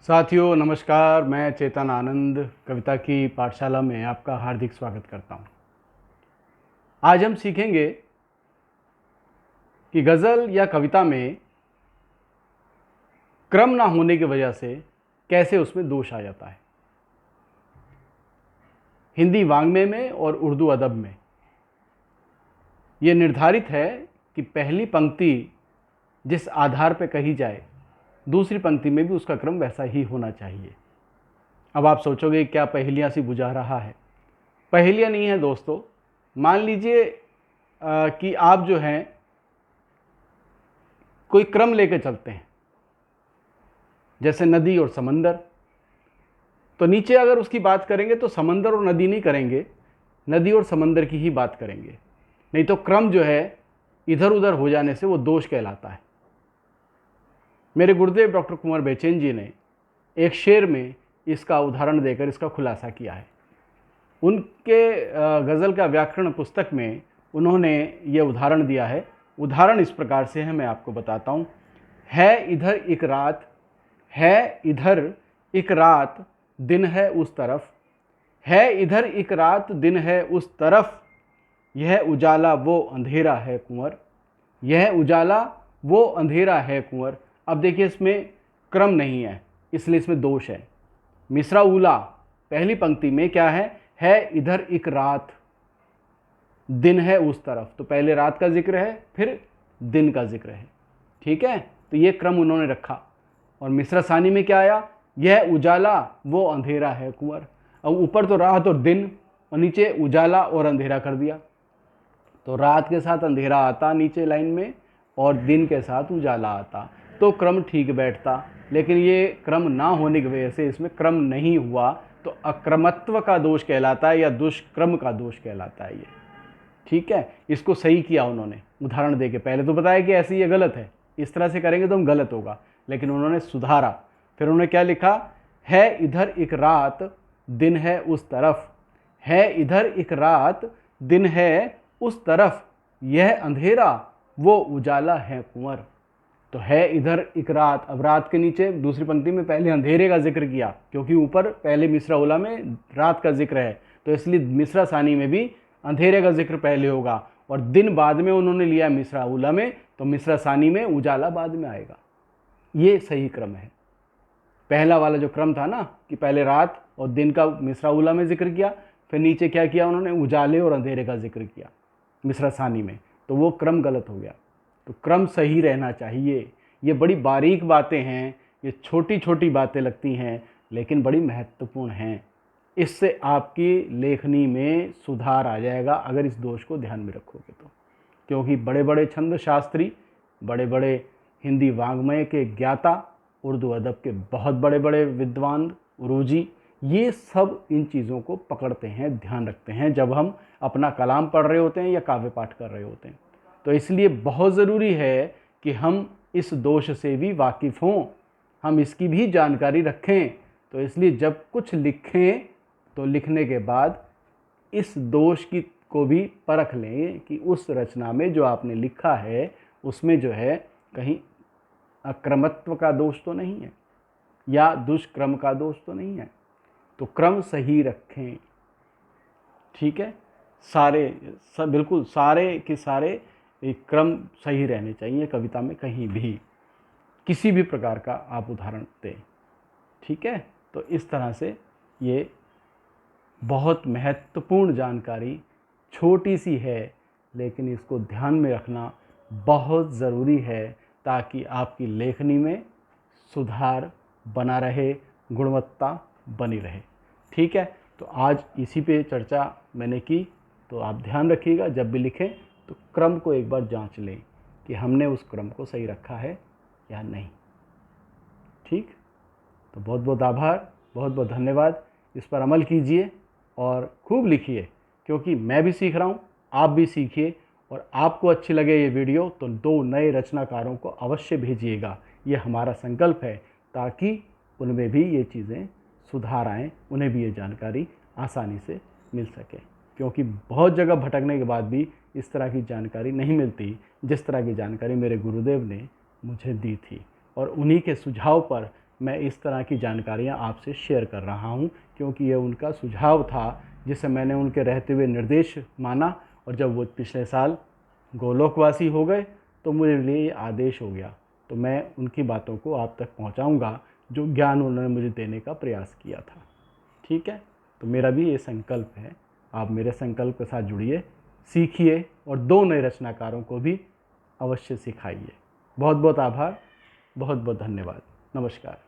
साथियों नमस्कार, मैं चेतन आनंद कविता की पाठशाला में आपका हार्दिक स्वागत करता हूं। आज हम सीखेंगे कि गज़ल या कविता में क्रम ना होने की वजह से कैसे उसमें दोष आ जाता है। हिंदी वाङ्मय में और उर्दू अदब में ये निर्धारित है कि पहली पंक्ति जिस आधार पर कही जाए, दूसरी पंक्ति में भी उसका क्रम वैसा ही होना चाहिए। अब आप सोचोगे क्या पहेलियाँ सी बुझा रहा है। पहेलियाँ नहीं है दोस्तों। मान लीजिए कि आप जो हैं कोई क्रम लेकर चलते हैं, जैसे नदी और समंदर। तो नीचे अगर उसकी बात करेंगे तो समंदर और नदी नहीं करेंगे, नदी और समंदर की ही बात करेंगे। नहीं तो क्रम जो है इधर उधर हो जाने से वो दोष कहलाता है। मेरे गुरुदेव डॉक्टर कुंवर बेचैन जी ने एक शेर में इसका उदाहरण देकर इसका खुलासा किया है। उनके गज़ल का व्याकरण पुस्तक में उन्होंने ये उदाहरण दिया है। उदाहरण इस प्रकार से है, मैं आपको बताता हूँ। है इधर एक रात, है इधर एक रात, दिन है उस तरफ। है इधर एक रात, दिन है उस तरफ। यह उजाला वो अंधेरा है कुंवर। यह उजाला वो अंधेरा है कुंवर। अब देखिए इसमें क्रम नहीं है, इसलिए इसमें दोष है। मिसरा उला पहली पंक्ति में क्या है इधर एक रात, दिन है उस तरफ। तो पहले रात का जिक्र है, फिर दिन का जिक्र है। ठीक है, तो ये क्रम उन्होंने रखा। और मिसरा सानी में क्या आया, यह उजाला वो अंधेरा है कुंवर। अब ऊपर तो रात और दिन और नीचे उजाला और अंधेरा कर दिया। तो रात के साथ अंधेरा आता नीचे लाइन में और दिन के साथ उजाला आता, तो क्रम ठीक बैठता। लेकिन ये क्रम ना होने की वजह से इसमें क्रम नहीं हुआ, तो अक्रमत्व का दोष कहलाता है या दुष्क्रम का दोष कहलाता है ये। ठीक है, इसको सही किया उन्होंने उदाहरण देके। पहले तो बताया कि ऐसे ये गलत है, इस तरह से करेंगे तो हम गलत होगा, लेकिन उन्होंने सुधारा। फिर उन्होंने क्या लिखा, है इधर एक रात, दिन है उस तरफ। है इधर एक रात, दिन है उस तरफ। यह अंधेरा वो उजाला है कुंवर। तो है इधर एक रात, अब रात के नीचे दूसरी पंक्ति में पहले अंधेरे का जिक्र किया, क्योंकि ऊपर पहले मिसरा उला में रात का जिक्र है, तो इसलिए मिसरा सानी में भी अंधेरे का जिक्र पहले होगा। और दिन बाद में उन्होंने लिया मिसरा उला में, तो मिसरा सानी में उजाला बाद में आएगा। ये सही क्रम है। पहला वाला जो क्रम था ना कि पहले रात और दिन का मिसरा उला में जिक्र किया, फिर नीचे क्या किया उन्होंने, उजाले और अंधेरे का जिक्र किया मिसरा सानी में, तो वो क्रम गलत हो गया। तो क्रम सही रहना चाहिए। ये बड़ी बारीक बातें हैं, ये छोटी छोटी बातें लगती हैं, लेकिन बड़ी महत्वपूर्ण हैं। इससे आपकी लेखनी में सुधार आ जाएगा अगर इस दोष को ध्यान में रखोगे तो। क्योंकि बड़े बड़े छंद शास्त्री, बड़े बड़े हिंदी वाङ्मय के ज्ञाता, उर्दू अदब के बहुत बड़े बड़े विद्वान, उरूजी, ये सब इन चीज़ों को पकड़ते हैं, ध्यान रखते हैं जब हम अपना कलाम पढ़ रहे होते हैं या काव्य पाठ कर रहे होते हैं। तो इसलिए बहुत ज़रूरी है कि हम इस दोष से भी वाकिफ़ हों, हम इसकी भी जानकारी रखें। तो इसलिए जब कुछ लिखें तो लिखने के बाद इस दोष की को भी परख लें कि उस रचना में जो आपने लिखा है उसमें जो है कहीं अक्रमत्व का दोष तो नहीं है या दुष्क्रम का दोष तो नहीं है। तो क्रम सही रखें। ठीक है, बिल्कुल सारे के सारे एक क्रम सही रहने चाहिए कविता में। कहीं भी किसी भी प्रकार का आप उदाहरण दें। ठीक है, तो इस तरह से ये बहुत महत्वपूर्ण जानकारी, छोटी सी है लेकिन इसको ध्यान में रखना बहुत ज़रूरी है, ताकि आपकी लेखनी में सुधार बना रहे, गुणवत्ता बनी रहे। ठीक है, तो आज इसी पे चर्चा मैंने की। तो आप ध्यान रखिएगा, जब भी लिखें तो क्रम को एक बार जांच लें कि हमने उस क्रम को सही रखा है या नहीं। ठीक, तो बहुत बहुत आभार, बहुत बहुत धन्यवाद। इस पर अमल कीजिए और खूब लिखिए, क्योंकि मैं भी सीख रहा हूँ, आप भी सीखिए। और आपको अच्छी लगे ये वीडियो तो 2 नए रचनाकारों को अवश्य भेजिएगा। ये हमारा संकल्प है, ताकि उनमें भी ये चीज़ें सुधार आएँ, उन्हें भी ये जानकारी आसानी से मिल सके। क्योंकि बहुत जगह भटकने के बाद भी इस तरह की जानकारी नहीं मिलती, जिस तरह की जानकारी मेरे गुरुदेव ने मुझे दी थी। और उन्हीं के सुझाव पर मैं इस तरह की जानकारियाँ आपसे शेयर कर रहा हूँ, क्योंकि ये उनका सुझाव था जिसे मैंने उनके रहते हुए निर्देश माना, और जब वो पिछले साल गोलोकवासी हो गए तो मेरे लिए ये आदेश हो गया। तो मैं उनकी बातों को आप तक पहुँचाऊँगा जो ज्ञान उन्होंने मुझे देने का प्रयास किया था। ठीक है, तो मेरा भी ये संकल्प है, आप मेरे संकल्प के साथ जुड़िए, सीखिए और 2 नए रचनाकारों को भी अवश्य सिखाइए। बहुत बहुत आभार, बहुत बहुत धन्यवाद। नमस्कार।